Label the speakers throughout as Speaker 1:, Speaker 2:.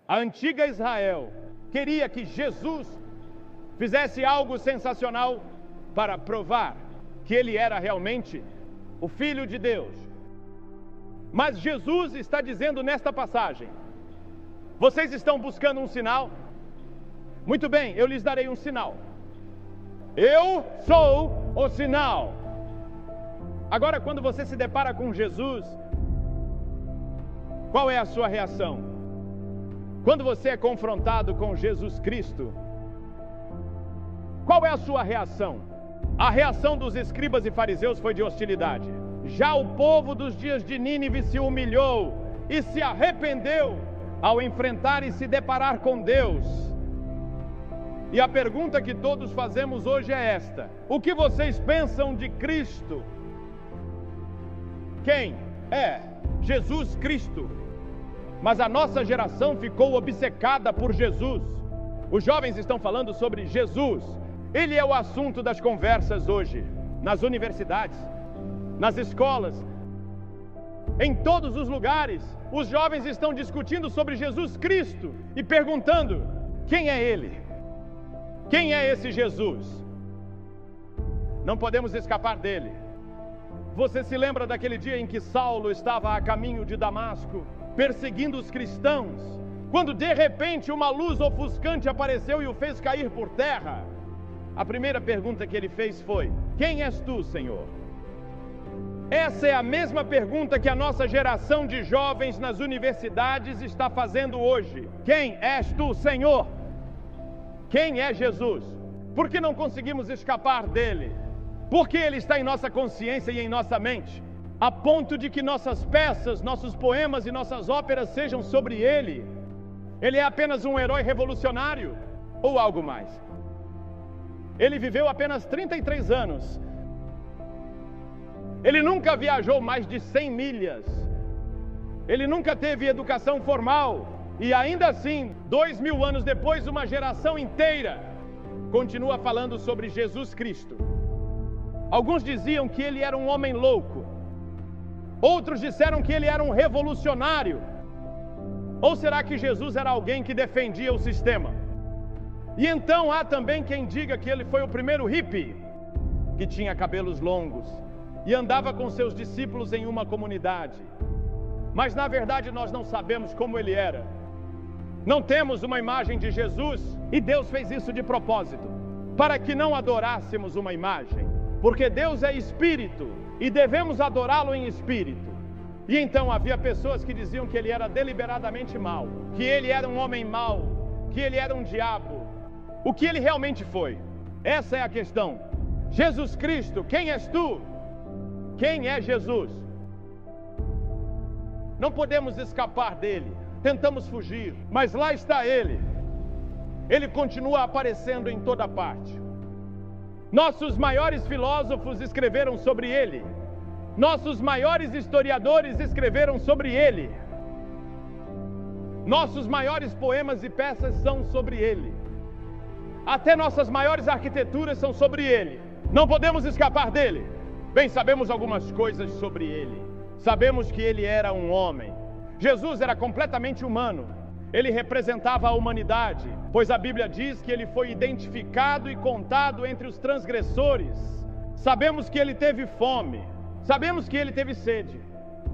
Speaker 1: A antiga Israel queria que Jesus fizesse algo sensacional para provar que ele era realmente o Filho de Deus. Mas Jesus está dizendo nesta passagem: vocês estão buscando um sinal? Muito bem, eu lhes darei um sinal. Eu sou o sinal. Agora, quando você se depara com Jesus, qual é a sua reação? Quando você é confrontado com Jesus Cristo, qual é a sua reação? A reação dos escribas e fariseus foi de hostilidade. Já o povo dos dias de Nínive se humilhou e se arrependeu ao enfrentar e se deparar com Deus. E a pergunta que todos fazemos hoje é esta: o que vocês pensam de Cristo? Quem é Jesus Cristo? Mas a nossa geração ficou obcecada por Jesus. Os jovens estão falando sobre Jesus. Ele é o assunto das conversas hoje, nas universidades, nas escolas, em todos os lugares. Os jovens estão discutindo sobre Jesus Cristo e perguntando: quem é Ele? Quem é esse Jesus? Não podemos escapar dele. Você se lembra daquele dia em que Saulo estava a caminho de Damasco, perseguindo os cristãos, quando de repente uma luz ofuscante apareceu e o fez cair por terra? A primeira pergunta que ele fez foi: quem és tu, Senhor? Essa é a mesma pergunta que a nossa geração de jovens nas universidades está fazendo hoje. Quem és tu, Senhor? Quem é Jesus? Por que não conseguimos escapar dele? Porque ele está em nossa consciência e em nossa mente, a ponto de que nossas peças, nossos poemas e nossas óperas sejam sobre ele. Ele é apenas um herói revolucionário ou algo mais? Ele viveu apenas 33 anos. Ele nunca viajou mais de 100 milhas. Ele nunca teve educação formal. E ainda assim, 2000 anos depois, uma geração inteira continua falando sobre Jesus Cristo. Alguns diziam que ele era um homem louco. Outros disseram que ele era um revolucionário. Ou será que Jesus era alguém que defendia o sistema? E então há também quem diga que ele foi o primeiro hippie, que tinha cabelos longos e andava com seus discípulos em uma comunidade. Mas na verdade nós não sabemos como ele era. Não temos uma imagem de Jesus, e Deus fez isso de propósito, para que não adorássemos uma imagem, porque Deus é espírito e devemos adorá-lo em espírito. E então havia pessoas que diziam que ele era deliberadamente mau, que ele era um homem mau, que ele era um diabo. O que ele realmente foi? Essa é a questão. Jesus Cristo, quem és tu? Quem é Jesus? Não podemos escapar dele. Tentamos fugir, mas lá está ele. Ele continua aparecendo em toda parte. Nossos maiores filósofos escreveram sobre ele. Nossos maiores historiadores escreveram sobre ele. Nossos maiores poemas e peças são sobre ele. Até nossas maiores arquiteturas são sobre ele. Não podemos escapar dele. Bem, sabemos algumas coisas sobre ele. Sabemos que ele era um homem. Jesus era completamente humano. Ele representava a humanidade, pois a Bíblia diz que ele foi identificado e contado entre os transgressores. Sabemos que ele teve fome. Sabemos que ele teve sede.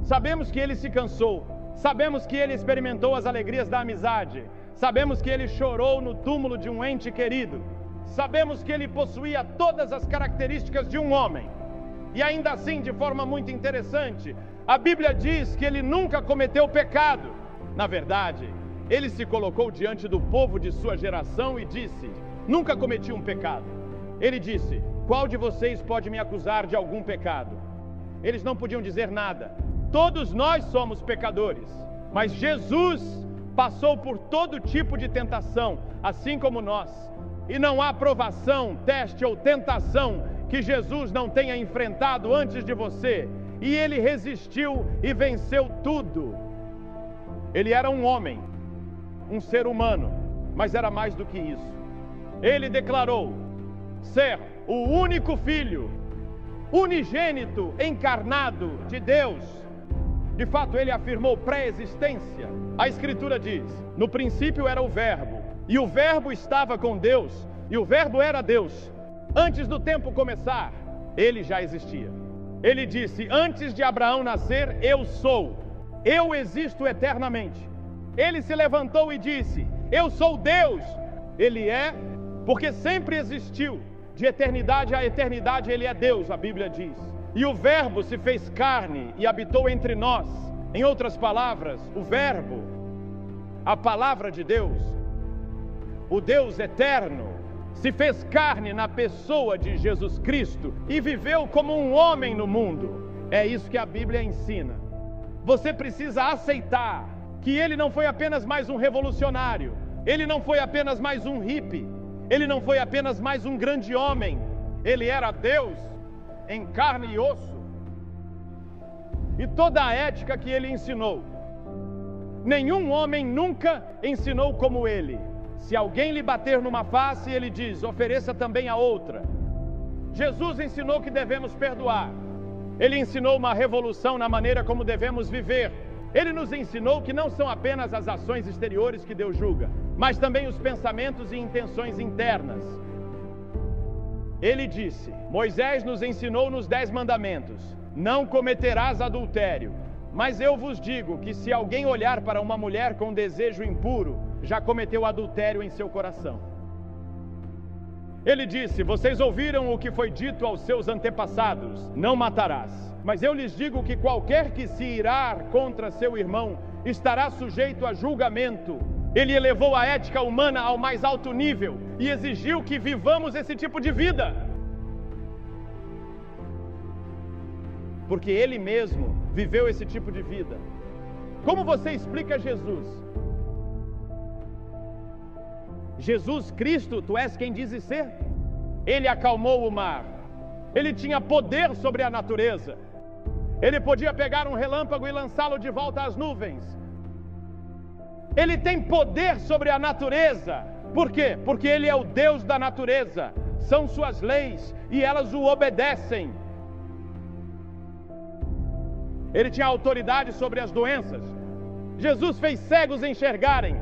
Speaker 1: Sabemos que ele se cansou. Sabemos que ele experimentou as alegrias da amizade. Sabemos que ele chorou no túmulo de um ente querido. Sabemos que ele possuía todas as características de um homem. E ainda assim, de forma muito interessante, a Bíblia diz que ele nunca cometeu pecado. Na verdade, ele se colocou diante do povo de sua geração e disse: nunca cometi um pecado. Ele disse: qual de vocês pode me acusar de algum pecado? Eles não podiam dizer nada. Todos nós somos pecadores. Mas Jesus passou por todo tipo de tentação, assim como nós. E não há provação, teste ou tentação que Jesus não tenha enfrentado antes de você. E ele resistiu e venceu tudo. Ele era um homem, um ser humano, mas era mais do que isso. Ele declarou ser o único filho, unigênito, encarnado de Deus. De fato, ele afirmou pré-existência. A Escritura diz: no princípio era o Verbo, e o Verbo estava com Deus, e o Verbo era Deus. Antes do tempo começar, ele já existia. Ele disse: antes de Abraão nascer, eu sou. Eu existo eternamente. Ele se levantou e disse: eu sou Deus. Ele é, porque sempre existiu. De eternidade a eternidade ele é Deus, a Bíblia diz. E o Verbo se fez carne e habitou entre nós. Em outras palavras, o Verbo, a palavra de Deus, o Deus eterno, se fez carne na pessoa de Jesus Cristo e viveu como um homem no mundo. É isso que a Bíblia ensina. Você precisa aceitar que ele não foi apenas mais um revolucionário, ele não foi apenas mais um hippie, ele não foi apenas mais um grande homem, ele era Deus em carne e osso. E toda a ética que ele ensinou, nenhum homem nunca ensinou como ele. Se alguém lhe bater numa face, ele diz: ofereça também a outra. Jesus ensinou que devemos perdoar. Ele ensinou uma revolução na maneira como devemos viver. Ele nos ensinou que não são apenas as ações exteriores que Deus julga, mas também os pensamentos e intenções internas. Ele disse: Moisés nos ensinou nos 10 mandamentos: não cometerás adultério. Mas eu vos digo que se alguém olhar para uma mulher com desejo impuro, já cometeu adultério em seu coração. Ele disse: vocês ouviram o que foi dito aos seus antepassados: não matarás. Mas eu lhes digo que qualquer que se irar contra seu irmão estará sujeito a julgamento. Ele elevou a ética humana ao mais alto nível e exigiu que vivamos esse tipo de vida, porque ele mesmo viveu esse tipo de vida. Como você explica Jesus? Jesus Cristo, tu és quem dizes ser? Ele acalmou o mar. Ele tinha poder sobre a natureza. Ele podia pegar um relâmpago e lançá-lo de volta às nuvens. Ele tem poder sobre a natureza. Por quê? Porque ele é o Deus da natureza. São suas leis e elas o obedecem. Ele tinha autoridade sobre as doenças. Jesus fez cegos enxergarem,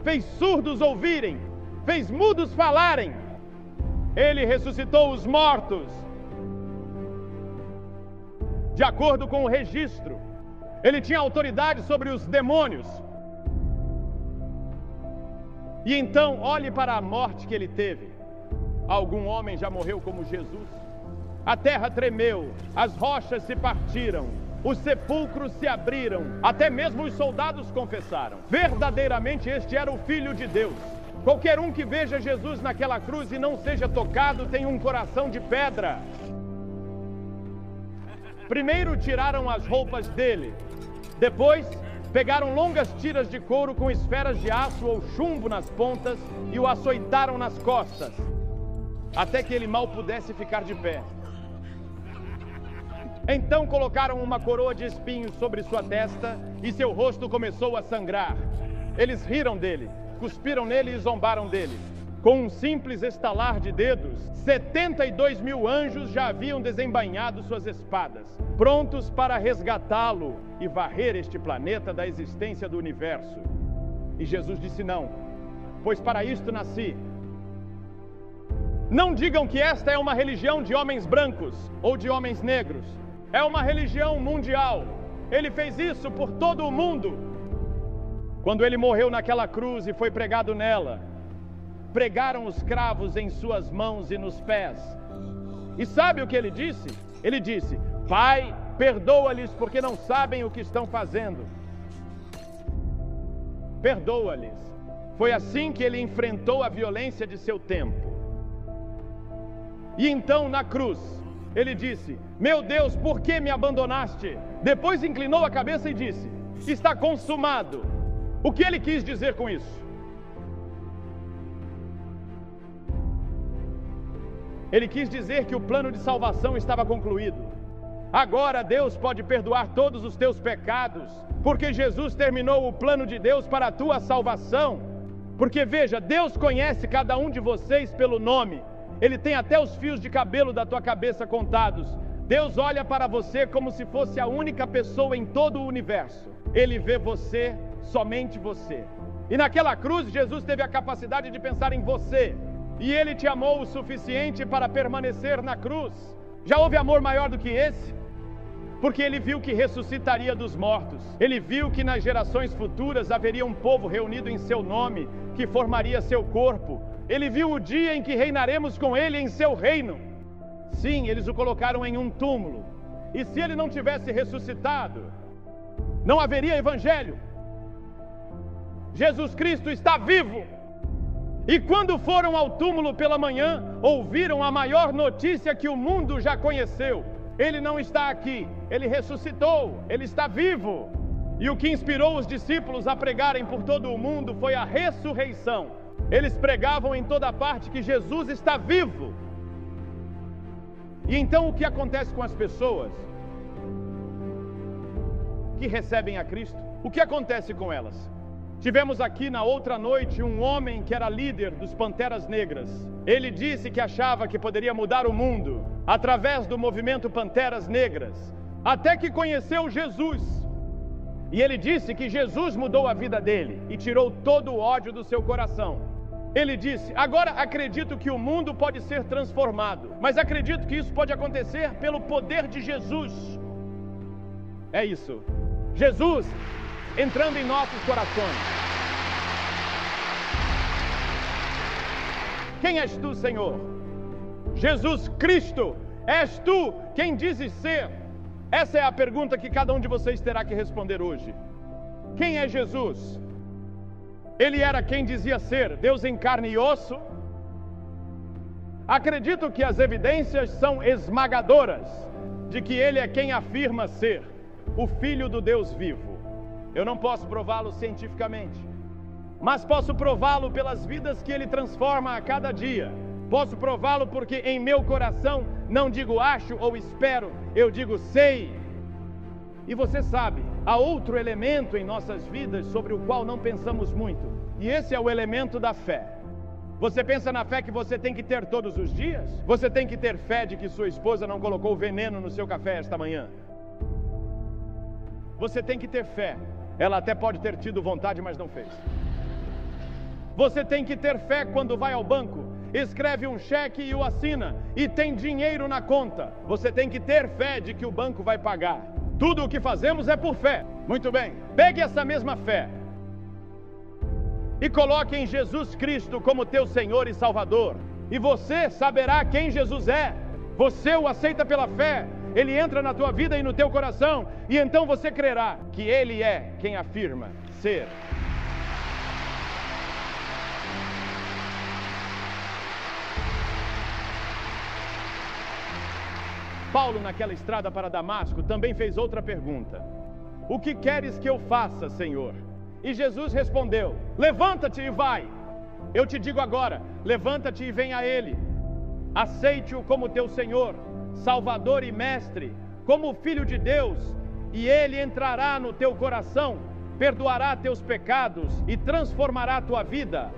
Speaker 1: fez surdos ouvirem, fez mudos falarem. Ele ressuscitou os mortos. De acordo com o registro, ele tinha autoridade sobre os demônios. E então, olhe para a morte que ele teve. Algum homem já morreu como Jesus? A terra tremeu, as rochas se partiram, os sepulcros se abriram, até mesmo os soldados confessaram: verdadeiramente este era o Filho de Deus. Qualquer um que veja Jesus naquela cruz e não seja tocado tem um coração de pedra. Primeiro tiraram as roupas dele, depois pegaram longas tiras de couro com esferas de aço ou chumbo nas pontas e o açoitaram nas costas, até que ele mal pudesse ficar de pé. Então colocaram uma coroa de espinhos sobre sua testa e seu rosto começou a sangrar. Eles riram dele, cuspiram nele e zombaram dele. Com um simples estalar de dedos, 72 mil anjos já haviam desembainhado suas espadas, prontos para resgatá-lo e varrer este planeta da existência do universo. E Jesus disse: não, pois para isto nasci. Não digam que esta é uma religião de homens brancos ou de homens negros. É uma religião mundial. Ele fez isso por todo o mundo. Quando ele morreu naquela cruz e foi pregado nela, pregaram os cravos em suas mãos e nos pés. E sabe o que ele disse? Ele disse: Pai, perdoa-lhes porque não sabem o que estão fazendo. Perdoa-lhes. Foi assim que ele enfrentou a violência de seu tempo. E então na cruz, ele disse: meu Deus, por que me abandonaste? Depois inclinou a cabeça e disse: está consumado. O que ele quis dizer com isso? Ele quis dizer que o plano de salvação estava concluído. Agora Deus pode perdoar todos os teus pecados, porque Jesus terminou o plano de Deus para a tua salvação. Porque veja, Deus conhece cada um de vocês pelo nome. Ele tem até os fios de cabelo da tua cabeça contados. Deus olha para você como se fosse a única pessoa em todo o universo. Ele vê você somente você. E naquela cruz, Jesus teve a capacidade de pensar em você. E Ele te amou o suficiente para permanecer na cruz. Já houve amor maior do que esse? Porque Ele viu que ressuscitaria dos mortos. Ele viu que nas gerações futuras haveria um povo reunido em seu nome, que formaria seu corpo. Ele viu o dia em que reinaremos com Ele em seu reino. Sim, eles o colocaram em um túmulo. E se Ele não tivesse ressuscitado, não haveria evangelho. Jesus Cristo está vivo. E quando foram ao túmulo pela manhã, ouviram a maior notícia que o mundo já conheceu. Ele não está aqui, Ele ressuscitou, Ele está vivo. E o que inspirou os discípulos a pregarem por todo o mundo foi a ressurreição. Eles pregavam em toda parte que Jesus está vivo. E então o que acontece com as pessoas que recebem a Cristo? O que acontece com elas? Tivemos aqui na outra noite um homem que era líder dos Panteras Negras. Ele disse que achava que poderia mudar o mundo através do movimento Panteras Negras, até que conheceu Jesus. E ele disse que Jesus mudou a vida dele e tirou todo o ódio do seu coração. Ele disse: agora acredito que o mundo pode ser transformado, mas acredito que isso pode acontecer pelo poder de Jesus. É isso. Jesus entrando em nossos corações. Quem és tu, Senhor? Jesus Cristo, és tu quem dizes ser? Essa é a pergunta que cada um de vocês terá que responder hoje. Quem é Jesus? Ele era quem dizia ser, Deus em carne e osso? Acredito que as evidências são esmagadoras de que Ele é quem afirma ser o Filho do Deus vivo. Eu não posso prová-lo cientificamente, mas posso prová-lo pelas vidas que Ele transforma a cada dia. Posso prová-lo porque em meu coração não digo acho ou espero, eu digo sei. E você sabe, há outro elemento em nossas vidas sobre o qual não pensamos muito, e esse é o elemento da fé. Você pensa na fé que você tem que ter todos os dias? Você tem que ter fé de que sua esposa não colocou veneno no seu café esta manhã. Você tem que ter fé. Ela até pode ter tido vontade, mas não fez. Você tem que ter fé quando vai ao banco, escreve um cheque e o assina, e tem dinheiro na conta. Você tem que ter fé de que o banco vai pagar. Tudo o que fazemos é por fé. Muito bem, pegue essa mesma fé e coloque em Jesus Cristo como teu Senhor e Salvador, e você saberá quem Jesus é. Você o aceita pela fé, Ele entra na tua vida e no teu coração, e então você crerá que Ele é quem afirma ser. Paulo, naquela estrada para Damasco, também fez outra pergunta: o que queres que eu faça, Senhor? E Jesus respondeu: levanta-te e vai. Eu te digo agora, levanta-te e vem a Ele. Aceite-o como teu Senhor, Salvador e Mestre, como Filho de Deus, e Ele entrará no teu coração, perdoará teus pecados e transformará a tua vida.